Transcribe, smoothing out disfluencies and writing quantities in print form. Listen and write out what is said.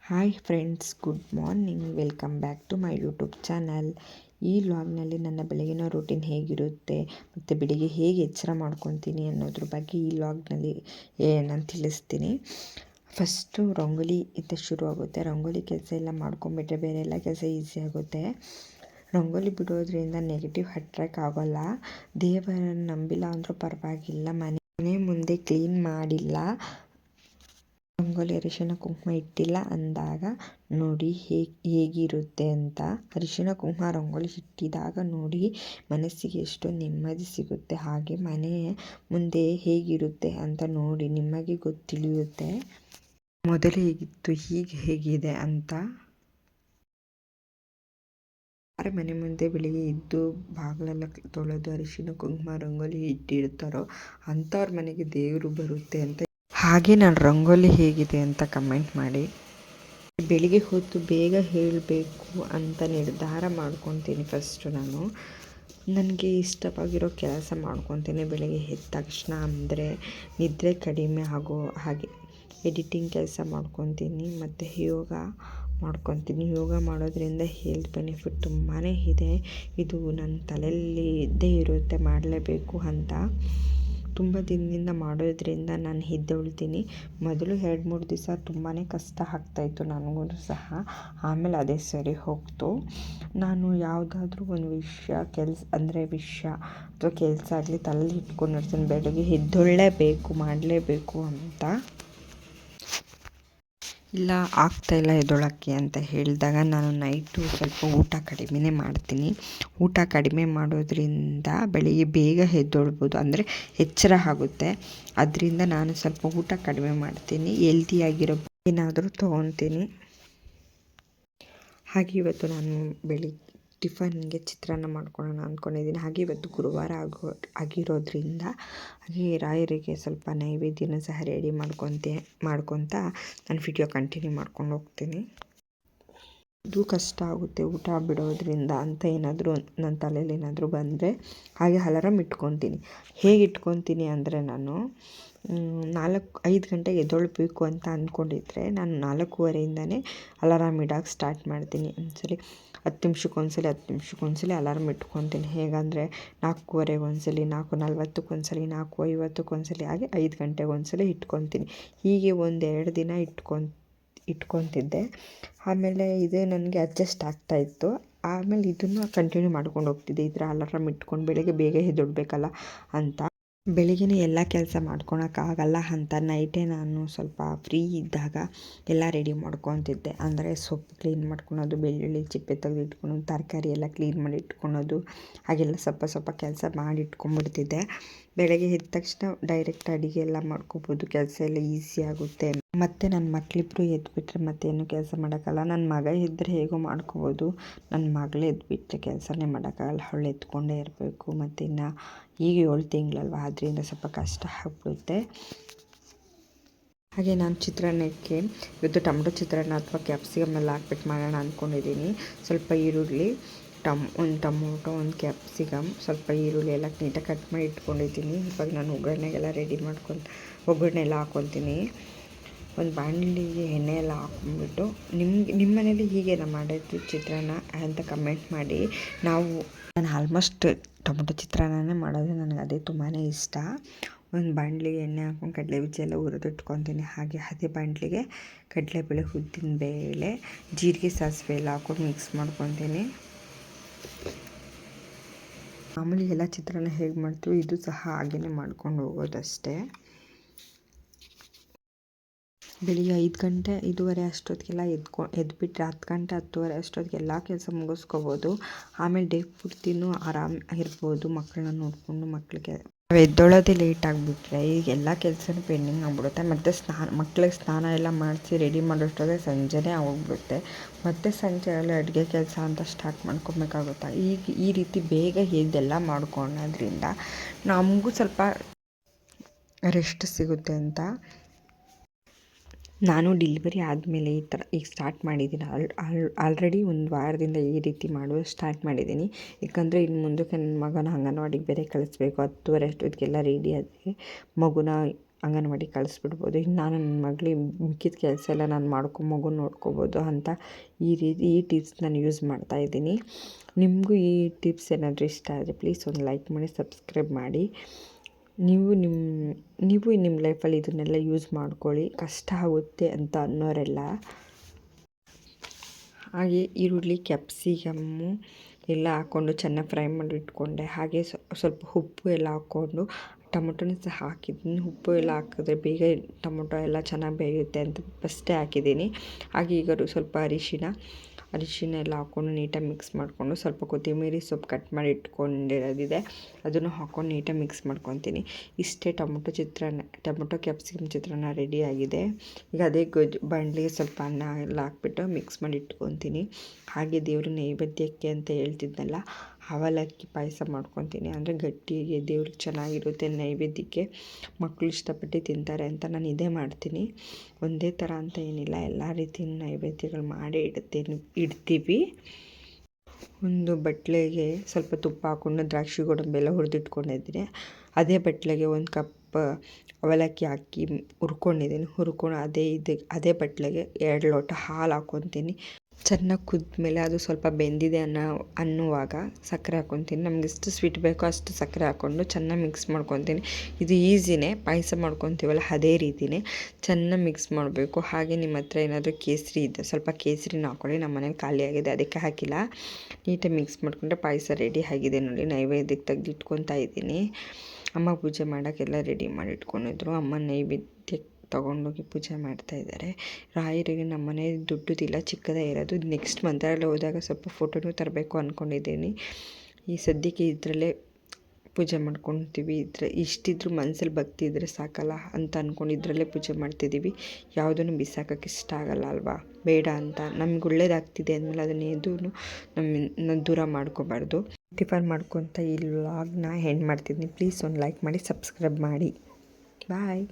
Hi friends, good morning. Welcome back to my YouTube channel. ಈ ವ್ಲಾಗ್ನಲ್ಲಿ ನನ್ನ ಬೆಳಗಿನ ರೂಟೀನ್ ಹೇಗಿರುತ್ತೆ ಮತ್ತು ಬೆಳಿಗ್ಗೆ ಹೇಗೆ ಎಚ್ಚರ ಮಾಡ್ಕೊತೀನಿ ಅನ್ನೋದ್ರ ಬಗ್ಗೆ ಈ ವ್ಲಾಗ್ನಲ್ಲಿ ನಾನು ತಿಳಿಸ್ತೀನಿ. ಫಸ್ಟು ರಂಗೋಲಿ ಇಂದ ಶುರು ಆಗುತ್ತೆ. ರಂಗೋಲಿ ಕೆಲಸ ಎಲ್ಲ ಮಾಡ್ಕೊಂಬಿಟ್ರೆ ಬೇರೆ ಎಲ್ಲ ಕೆಲಸ ಈಸಿ ಆಗುತ್ತೆ. ರಂಗೋಲಿ ಬಿಡೋದ್ರಿಂದ ನೆಗೆಟಿವ್ ಅಟ್ರ್ಯಾಕ್ಟ್ ಆಗೋಲ್ಲ. ದೇವರನ್ನು ನಂಬಿಲ್ಲ ಅಂದರೂ ಪರವಾಗಿಲ್ಲ, ಮನೆ ಮುಂದೆ ಕ್ಲೀನ್ ಮಾಡಿಲ್ಲ, ರಂಗೋಲಿ ಅರಿಶಿಣ ಕುಂಕುಮ ಇಟ್ಟಿಲ್ಲ ಅಂದಾಗ ನೋಡಿ ಹೇಗಿರುತ್ತೆ ಅಂತ. ಅರಿಶಿಣ ಕುಂಕುಮ ರಂಗೋಲಿ ಇಟ್ಟಿದಾಗ ನೋಡಿ ಮನಸ್ಸಿಗೆ ಎಷ್ಟು ನೆಮ್ಮದಿ ಸಿಗುತ್ತೆ. ಹಾಗೆ ಮನೆ ಮುಂದೆ ಹೇಗಿರುತ್ತೆ ಅಂತ ನೋಡಿ ನಿಮಗೆ ತಿಳಿಯುತ್ತೆ ಮೊದಲು ಹೇಗಿತ್ತು ಈಗ ಹೇಗಿದೆ ಅಂತ. ಮನೆ ಮುಂದೆ ಬೆಳಿಗ್ಗೆ ಇದ್ದು ಬಾಗಿಲೆಲ್ಲ ತೊಳೆದು ಅರಿಶಿಣ ಕುಂಕುಮ ರಂಗೋಲಿ ಇಟ್ಟಿರ್ತಾರೋ ಅಂಥವ್ರ ಮನೆಗೆ ದೇವರು ಬರುತ್ತೆ ಅಂತ. ಹಾಗೆ ನಾನು ರಂಗೋಲಿ ಹೇಗಿದೆ ಅಂತ ಕಮೆಂಟ್ ಮಾಡಿ. ಬೆಳಿಗ್ಗೆ ಹೊತ್ತು ಬೇಗ ಹೇಳಬೇಕು ಅಂತ ನಿರ್ಧಾರ ಮಾಡ್ಕೊತೀನಿ. ಫಸ್ಟು ನನಗೆ ಇಷ್ಟವಾಗಿರೋ ಕೆಲಸ ಮಾಡ್ಕೊತೀನಿ ಬೆಳಿಗ್ಗೆ ಎದ್ದ ತಕ್ಷಣ. ಅಂದರೆ ನಿದ್ರೆ ಕಡಿಮೆ ಆಗೋ ಹಾಗೆ ಎಡಿಟಿಂಗ್ ಕೆಲಸ ಮಾಡ್ಕೊತೀನಿ ಮತ್ತು ಯೋಗ ಮಾಡ್ಕೊತೀನಿ. ಯೋಗ ಮಾಡೋದ್ರಿಂದ ಹೆಲ್ತ್ ಬೆನಿಫಿಟ್ ತುಂಬಾ ಇದೆ. ಇದು ನನ್ನ ತಲೆಯಲ್ಲಿ ಇದ್ದೇ ಇರುತ್ತೆ, ಮಾಡಲೇಬೇಕು ಅಂತ. ತುಂಬ ದಿನದಿಂದ ಮಾಡೋದ್ರಿಂದ ನಾನು ಎದ್ದೇಳ್ತೀನಿ. ಮೊದಲು 2-3 ದಿವಸ ತುಂಬಾ ಕಷ್ಟ ಆಗ್ತಾಯಿತ್ತು ನನಗೂ ಸಹ. ಆಮೇಲೆ ಅದೇ ಸರಿ ಹೋಗ್ತು. ನಾನು ಯಾವುದಾದ್ರೂ ಒಂದು ವಿಷಯ ಅಥವಾ ಕೆಲಸ ಆಗಲಿ ತಲೆಯಲ್ಲಿ ಇಟ್ಕೊಂಡಿರ್ತೀನಿ, ಬೆಳಗ್ಗೆ ಎದ್ದೇಳಲೇಬೇಕು, ಮಾಡಲೇಬೇಕು ಅಂತ. ಇಲ್ಲ ಆಗ್ತಾಯಿಲ್ಲ ಎದ್ದೇಳೋಕ್ಕೆ ಅಂತ ಹೇಳಿದಾಗ ನಾನು ನೈಟು ಸ್ವಲ್ಪ ಊಟ ಕಡಿಮೆನೇ ಮಾಡ್ತೀನಿ. ಊಟ ಕಡಿಮೆ ಮಾಡೋದ್ರಿಂದ ಬೆಳಿಗ್ಗೆ ಬೇಗ ಎದ್ದೇಳ್ಬೋದು, ಅಂದರೆ ಎಚ್ಚರ ಆಗುತ್ತೆ. ಅದರಿಂದ ನಾನು ಸ್ವಲ್ಪ ಊಟ ಕಡಿಮೆ ಮಾಡ್ತೀನಿ, ಹೆಲ್ದಿಯಾಗಿರೋ ಏನಾದರೂ ತೊಗೊತೀನಿ. ಹಾಗೆ ಇವತ್ತು ನಾನು ಬೆಳಿಗ್ಗೆ ಟಿಫನ್ಗೆ ಚಿತ್ರಾನ್ನ ಮಾಡ್ಕೊಳ್ಳೋಣ ಅಂದ್ಕೊಂಡಿದ್ದೀನಿ. ಹಾಗೆ ಇವತ್ತು ಗುರುವಾರ ಆಗಿರೋದ್ರಿಂದ ಹಾಗೆ ರಾಯರಿಗೆ ಸ್ವಲ್ಪ ನೈವೇದ್ಯನ ಸಹ ರೆಡಿ ಮಾಡ್ಕೊತ ನಾನು ವಿಡಿಯೋ ಕಂಟಿನ್ಯೂ ಮಾಡ್ಕೊಂಡು ಹೋಗ್ತೀನಿ. ಇದು ಕಷ್ಟ ಆಗುತ್ತೆ ಊಟ ಬಿಡೋದ್ರಿಂದ ಅಂತ ಏನಾದರೂ ನನ್ನ ತಲೆಯಲ್ಲಿ ಏನಾದರೂ ಬಂದರೆ ಹಾಗೆ ಅಲಾರಾಮ್ ಇಟ್ಕೊತೀನಿ. ಹೇಗೆ ಇಟ್ಕೊತೀನಿ ಅಂದರೆ ನಾನು 4-5 ಗಂಟೆಗೆ ಎದ್ದೇಳಬೇಕು ಅಂತ ಅಂದ್ಕೊಂಡಿದ್ರೆ ನಾನು 4:15ಇಂದನೇ ಅಲಾರಾಮ್ ಇಡೋಕ್ಕೆ ಸ್ಟಾರ್ಟ್ ಮಾಡ್ತೀನಿ. ಒಂದ್ಸಲಿ 10 ನಿಮಿಷಕ್ಕೊಂದ್ಸಲಿ 10 ನಿಮಿಷಕ್ಕೊಂದ್ಸಲಿ ಅಲಾರಾಮ್ ಇಟ್ಕೊತೀನಿ. ಹೇಗಂದರೆ 4:15 ಒಂದ್ಸಲಿ, 4:40 ಒಂದ್ಸಲಿ, 4:50 ಹಾಗೆ 5 ಗಂಟೆಗೆ ಒಂದ್ಸಲಿ ಇಟ್ಕೊತೀನಿ. ಹೀಗೆ 1-2 ದಿನ ಇಟ್ಕೊತಿದ್ದೆ. ಆಮೇಲೆ ಇದೇ ನನಗೆ ಅಡ್ಜಸ್ಟ್ ಆಗ್ತಾಯಿತ್ತು. ಆಮೇಲೆ ಇದನ್ನು ಕಂಟಿನ್ಯೂ ಮಾಡ್ಕೊಂಡು ಹೋಗ್ತಿದ್ದೆ. ಈ ಥರ ಅಲಾರಾಮ್ ಇಟ್ಕೊಂಡು ಬೆಳಗ್ಗೆ ಬೇಗ ಎದ್ದೇಳಬೇಕಲ್ಲ ಅಂತ. ಬೆಳಿಗ್ಗೆನೇ ಎಲ್ಲ ಕೆಲಸ ಮಾಡ್ಕೊಳಕ್ಕಾಗಲ್ಲ ಅಂತ ನೈಟೇ ನಾನು ಸ್ವಲ್ಪ ಫ್ರೀ ಇದ್ದಾಗ ಎಲ್ಲ ರೆಡಿ ಮಾಡ್ಕೊತಿದ್ದೆ. ಅಂದರೆ ಸೊಪ್ಪು ಕ್ಲೀನ್ ಮಾಡ್ಕೊಳೋದು, ಬೆಳ್ಳುಳ್ಳಿ ಚಿಪ್ಪೆ ತೆಗೆದು ಇಟ್ಕೊಳೋದು, ತರಕಾರಿ ಎಲ್ಲ ಕ್ಲೀನ್ ಮಾಡಿ ಇಟ್ಕೊಳೋದು, ಹಾಗೆಲ್ಲ ಸ್ವಲ್ಪ ಕೆಲಸ ಮಾಡಿ ಇಟ್ಕೊಂಡ್ಬಿಡ್ತಿದ್ದೆ. ಬೆಳಗ್ಗೆ ಎದ್ದ ತಕ್ಷಣ ಡೈರೆಕ್ಟ್ ಅಡುಗೆ ಎಲ್ಲ ಮಾಡ್ಕೊಬೋದು, ಕೆಲಸ ಎಲ್ಲ ಈಸಿ ಆಗುತ್ತೆ. ಮತ್ತು ನನ್ನ ಮಕ್ಕಳಿಬ್ರು ಎದ್ದುಬಿಟ್ರೆ ಮತ್ತೇನು ಕೆಲಸ ಮಾಡೋಕ್ಕಲ್ಲ. ನನ್ನ ಮಗ ಇದ್ದರೆ ಹೇಗೋ ಮಾಡ್ಕೊಬೋದು, ನನ್ನ ಮಗಳು ಎದ್ದುಬಿಟ್ರೆ ಕೆಲಸನೇ ಮಾಡೋಕ್ಕಾಗಲ್ಲ. ಅವಳು ಎತ್ಕೊಂಡೇ ಇರಬೇಕು. ಮತ್ತು ಇನ್ನು ಈಗ 7 ತಿಂಗಳಲ್ವ, ಅದರಿಂದ ಸ್ವಲ್ಪ ಕಷ್ಟ ಆಗ್ಬಿಡುತ್ತೆ. ಹಾಗೆ ನಾನು ಚಿತ್ರಾನ್ನಕ್ಕೆ ಇವತ್ತು ಟೊಮೊಟೊ ಚಿತ್ರಾನ್ನ ಅಥವಾ ಕ್ಯಾಪ್ಸಿಕಮ್ ಎಲ್ಲ ಹಾಕ್ಬಿಟ್ಟು ಮಾಡೋಣ ಅಂದ್ಕೊಂಡಿದ್ದೀನಿ. ಸ್ವಲ್ಪ ಈರುಳ್ಳಿ, ಒಂದು ಟೊಮೊಟೊ, ಒಂದು ಕ್ಯಾಪ್ಸಿಕಮ್, ಸ್ವಲ್ಪ ಈರುಳ್ಳಿ ಎಲ್ಲ ನೀಟಾಗಿ ಕಟ್ ಮಾಡಿ ಇಟ್ಕೊಂಡಿದ್ದೀನಿ. ಇವಾಗ ನಾನು ಒಗ್ಗರಣೆಗೆಲ್ಲ ರೆಡಿ ಒಗ್ಗರಣೆ ಎಲ್ಲ ಹಾಕ್ಕೊತೀನಿ. ಒಂದು ಬಾಣಲಿಗೆ ಎಣ್ಣೆ ಎಲ್ಲ ಹಾಕ್ಕೊಂಡ್ಬಿಟ್ಟು, ನಿಮ್ಮ ಮನೇಲಿ ಹೀಗೇನ ಮಾಡೋದು ಚಿತ್ರಾನ್ನ ಅಂತ ಕಮೆಂಟ್ ಮಾಡಿ. ನಾನು ಆಲ್ಮೋಸ್ಟ್ ಟೊಮೊಟೊ ಚಿತ್ರಾನ್ನನೇ ಮಾಡೋದು, ನನಗೆ ಅದೇ ತುಂಬಾ ಇಷ್ಟ. ಒಂದು ಬಾಣಲಿಗೆ ಎಣ್ಣೆ ಹಾಕ್ಕೊಂಡು ಕಡಲೆ ಬೀಜ ಎಲ್ಲ ಹುರಿದಿಟ್ಕೊತೀನಿ. ಹಾಗೆ ಅದೇ ಬಾಣಲಿಗೆ ಕಡಲೆಬೇಳೆ, ಉದ್ದಿನಬೇಳೆ, ಜೀರಿಗೆ, ಸಾಸಿವೆ ಎಲ್ಲ ಹಾಕ್ಕೊಂಡು ಮಿಕ್ಸ್ ಮಾಡ್ಕೊತೀನಿ. ಮಾಮೂಲಿ ಎಲ್ಲ ಚಿತ್ರಾನ್ನ ಹೇಗೆ ಮಾಡ್ತೀವಿ ಇದು ಸಹ ಹಾಗೆಯೇ ಮಾಡ್ಕೊಂಡು ಹೋಗೋದಷ್ಟೇ. ಬೆಳಿಗ್ಗೆ 5 ಗಂಟೆ 5:15 ಅಷ್ಟೊತ್ತಿಗೆಲ್ಲ ಎದ್ಬಿಟ್ರೆ 10 ಗಂಟೆ 10:30 ಅಷ್ಟೊತ್ತಿಗೆ ಎಲ್ಲ ಕೆಲಸ ಮುಗಿಸ್ಕೋಬೋದು. ಆಮೇಲೆ ಡೇ ಪೂರ್ತಿನೂ ಆರಾಮ ಇರ್ಬೋದು ಮಕ್ಕಳನ್ನ ನೋಡಿಕೊಂಡು. ಮಕ್ಕಳಿಗೆ ಎದ್ದೇಳೋದೇ ಲೇಟ್ ಆಗಿಬಿಟ್ರೆ ಈಗ ಎಲ್ಲ ಕೆಲಸನೂ ಪೆಂಡಿಂಗ್ ಆಗಿಬಿಡುತ್ತೆ. ಮತ್ತು ಮಕ್ಕಳಿಗೆ ಸ್ನಾನ ಎಲ್ಲ ಮಾಡಿಸಿ ರೆಡಿ ಮಾಡೋಷ್ಟೊತ್ತಿಗೆ ಸಂಜೆನೇ ಆಗೋಗ್ಬಿಡುತ್ತೆ. ಮತ್ತು ಸಂಜೆ ಅಡುಗೆ ಕೆಲಸ ಅಂತ ಸ್ಟಾರ್ಟ್ ಮಾಡ್ಕೊಬೇಕಾಗುತ್ತೆ. ಈ ರೀತಿ ಬೇಗ ಇದೆಲ್ಲ ಮಾಡ್ಕೊಳ್ಳೋದ್ರಿಂದ ನಮಗೂ ಸ್ವಲ್ಪ ರೆಸ್ಟ್ ಸಿಗುತ್ತೆ ಅಂತ. ನಾನು ಡೆಲಿವರಿ ಆದಮೇಲೆ ಈ ಥರ ಈಗ ಸ್ಟಾರ್ಟ್ ಮಾಡಿದ್ದೀನಿ. ಆಲ್ರೆಡಿ ಒಂದು ವಾರದಿಂದ ಈ ರೀತಿ ಮಾಡೋದು ಸ್ಟಾರ್ಟ್ ಮಾಡಿದ್ದೀನಿ. ಯಾಕಂದರೆ ಇನ್ನು ಮುಂದಕ್ಕೆ ನನ್ನ ಮಗನ ಅಂಗನವಾಡಿಗೆ ಬೇರೆ ಕಳಿಸ್ಬೇಕು. 10:30 ಅಷ್ಟೊತ್ತಿಗೆಲ್ಲ ರೆಡಿ ಆದರೆ ಮಗುನ ಅಂಗನವಾಡಿ ಕಳಿಸ್ಬಿಡ್ಬೋದು. ಇನ್ನು ನಾನು ನನ್ನ ಮಗಳಿಗೆ ಮಿಕ್ಕಿದ ಕೆಲಸ ಎಲ್ಲ ನಾನು ಮಗು ನೋಡ್ಕೋಬೋದು ಅಂತ ಈ ಟಿಪ್ಸ್ ನಾನು ಯೂಸ್ ಮಾಡ್ತಾಯಿದ್ದೀನಿ. ನಿಮಗೂ ಈ ಟಿಪ್ಸ್ ಏನಾದರೂ ಇಷ್ಟ ಆದರೆ ಪ್ಲೀಸ್ ಒಂದು ಲೈಕ್ ಮಾಡಿ, ಸಬ್ಸ್ಕ್ರೈಬ್ ಮಾಡಿ. ನೀವು ನಿಮ್ಮ ಲೈಫಲ್ಲಿ ಇದನ್ನೆಲ್ಲ ಯೂಸ್ ಮಾಡ್ಕೊಳ್ಳಿ. ಕಷ್ಟ ಆಗುತ್ತೆ ಅಂತ ಅನ್ನೋರೆಲ್ಲ. ಹಾಗೆ ಈರುಳ್ಳಿ, ಕ್ಯಾಪ್ಸಿಕಮ್ಮು ಎಲ್ಲ ಹಾಕ್ಕೊಂಡು ಚೆನ್ನಾಗಿ ಫ್ರೈ ಮಾಡಿ ಇಟ್ಕೊಂಡೆ. ಹಾಗೆ ಸ್ವಲ್ಪ ಉಪ್ಪು ಎಲ್ಲ ಹಾಕ್ಕೊಂಡು ಟೊಮೊಟೊನೂ ಸಹ ಹಾಕಿದ್ದೀನಿ. ಉಪ್ಪು ಎಲ್ಲ ಹಾಕಿದ್ರೆ ಬೇಗ ಟೊಮೊಟೊ ಎಲ್ಲ ಚೆನ್ನಾಗಿ ಬೇಯುತ್ತೆ ಅಂತ ಫಸ್ಟೇ ಹಾಕಿದ್ದೀನಿ. ಹಾಗೆ ಈಗ ಸ್ವಲ್ಪ ಅರಿಶಿನ ಎಲ್ಲ ಹಾಕ್ಕೊಂಡು ನೀಟಾಗಿ ಮಿಕ್ಸ್ ಮಾಡಿಕೊಂಡು, ಸ್ವಲ್ಪ ಕೊತ್ತಂಬರಿ ಸೊಪ್ಪು ಕಟ್ ಮಾಡಿ ಇಟ್ಕೊಂಡಿರೋದಿದೆ ಅದನ್ನು ಹಾಕ್ಕೊಂಡು ನೀಟಾಗಿ ಮಿಕ್ಸ್ ಮಾಡ್ಕೊತೀನಿ. ಇಷ್ಟೇ ಟೊಮೊಟೊ ಕ್ಯಾಪ್ಸಿಕಮ್ ಚಿತ್ರಾನ್ನ ರೆಡಿಯಾಗಿದೆ. ಈಗ ಅದೇ ಬಾಣಲಿಗೆ ಸ್ವಲ್ಪ ಅನ್ನ ಎಲ್ಲ ಹಾಕ್ಬಿಟ್ಟು ಮಿಕ್ಸ್ ಮಾಡಿ ಇಟ್ಕೊತೀನಿ. ಹಾಗೆ ದೇವ್ರ ನೈವೇದ್ಯಕ್ಕೆ ಅಂತ ಹೇಳ್ತಿದ್ನಲ್ಲ, ಅವಲಕ್ಕಿ ಪಾಯಸ ಮಾಡ್ಕೊತೀನಿ. ಅಂದರೆ ಗಟ್ಟಿಗೆ ದೇವ್ರಿಗೆ ಚೆನ್ನಾಗಿರುತ್ತೆ ನೈವೇದ್ಯಕ್ಕೆ, ಮಕ್ಕಳು ಇಷ್ಟಪಟ್ಟು ತಿಂತಾರೆ ಅಂತ ನಾನು ಇದೇ ಮಾಡ್ತೀನಿ. ಒಂದೇ ಥರ ಅಂತ ಏನಿಲ್ಲ, ಎಲ್ಲ ರೀತಿಯ ನೈವೇದ್ಯಗಳು ಮಾಡಿ ಇಡ್ತೀವಿ. ಒಂದು ಬಟ್ಲಿಗೆ ಸ್ವಲ್ಪ ತುಪ್ಪ ಹಾಕ್ಕೊಂಡು ದ್ರಾಕ್ಷಿ ಗೋಡಂಬಿ ಎಲ್ಲ ಹುರಿದಿಟ್ಕೊಂಡಿದ್ದೀನಿ. ಅದೇ ಬಟ್ಲಿಗೆ 1 ಕಪ್ ಅವಲಕ್ಕಿ ಹಾಕಿ ಹುರ್ಕೊಂಡು ಅದೇ ಬಟ್ಲಿಗೆ 2 ಲೋಟ ಹಾಲು ಹಾಕ್ಕೊತೀನಿ. ಚೆನ್ನಾಗಿ ಕುದ್ಮೇಲೆ ಅದು ಸ್ವಲ್ಪ ಬೆಂದಿದೆ ಅನ್ನುವಾಗ ಸಕ್ಕರೆ ಹಾಕ್ಕೊತೀನಿ. ನಮ್ಗೆ ಎಷ್ಟು ಸ್ವೀಟ್ ಬೇಕೋ ಅಷ್ಟು ಸಕ್ಕರೆ ಹಾಕ್ಕೊಂಡು ಚೆನ್ನಾಗಿ ಮಿಕ್ಸ್ ಮಾಡ್ಕೊತೀನಿ. ಇದು ಈಸಿನೇ, ಪಾಯಸ ಮಾಡ್ಕೊತೀವಲ್ಲ ಅದೇ ರೀತಿಯೇ ಚೆನ್ನಾಗಿ ಮಿಕ್ಸ್ ಮಾಡಬೇಕು. ಹಾಗೆ ನಿಮ್ಮ ಹತ್ರ ಏನಾದರೂ ಕೇಸರಿ ಇದೆ ಸ್ವಲ್ಪ ಕೇಸರಿನ ಹಾಕ್ಕೊಳ್ಳಿ. ನಮ್ಮ ಮನೇಲಿ ಖಾಲಿಯಾಗಿದೆ, ಅದಕ್ಕೆ ಹಾಕಿಲ್ಲ. ನೀಟಾಗಿ ಮಿಕ್ಸ್ ಮಾಡಿಕೊಂಡ್ರೆ ಪಾಯಸ ರೆಡಿ ಆಗಿದೆ ನೋಡಿ. ನೈವೇದ್ಯಕ್ಕೆ ತೆಗೆದಿಟ್ಕೊತಾ ಇದ್ದೀನಿ. ಅಮ್ಮ ಪೂಜೆ ಮಾಡೋಕ್ಕೆಲ್ಲ ರೆಡಿ ಮಾಡಿ ಇಟ್ಕೊಂಡಿದ್ರು. ಅಮ್ಮ ನೈವೇದ್ಯಕ್ಕೆ ತೊಗೊಂಡೋಗಿ ಪೂಜೆ ಮಾಡ್ತಾಯಿದ್ದಾರೆ. ರಾಯರಿಗೆ ನಮ್ಮ ಮನೆ ದೊಡ್ಡದಿಲ್ಲ, ಚಿಕ್ಕದೇ ಇರೋದು. ನೆಕ್ಸ್ಟ್ ಮಂತ್ರಾಲಯ ಹೋದಾಗ ಸ್ವಲ್ಪ ಫೋಟೋನೂ ತರಬೇಕು ಅಂದ್ಕೊಂಡಿದ್ದೀನಿ. ಈ ಸದ್ಯಕ್ಕೆ ಇದರಲ್ಲೇ ಪೂಜೆ ಮಾಡ್ಕೊತೀವಿ. ಇಷ್ಟಿದ್ರೂ ಮನಸ್ಸಲ್ಲಿ ಭಕ್ತಿ ಇದ್ದರೆ ಸಾಕಲ್ಲ ಅಂತ ಅಂದ್ಕೊಂಡು ಇದರಲ್ಲೇ ಪೂಜೆ ಮಾಡ್ತಿದ್ದೀವಿ. ಯಾವುದನ್ನು ಬಿಸಾಕೋಕ್ಕೆ ಇಷ್ಟ ಆಗಲ್ಲ ಅಲ್ವಾ, ಬೇಡ ಅಂತ. ನಮ್ಗೆ ಒಳ್ಳೇದಾಗ್ತಿದೆ ಅಂದಮೇಲೆ ಅದನ್ನೇದೂ ನಮ್ಮ ದೂರ ಮಾಡ್ಕೋಬಾರ್ದು. ಟಿಫನ್ ಮಾಡ್ಕೊತ ಈ ವ್ಲಾಗ್ನ ಎಂಡ್ ಮಾಡ್ತಿದ್ದೀನಿ. ಪ್ಲೀಸ್ ಒಂದು ಲೈಕ್ ಮಾಡಿ, ಸಬ್ಸ್ಕ್ರೈಬ್ ಮಾಡಿ. ಬಾಯ್.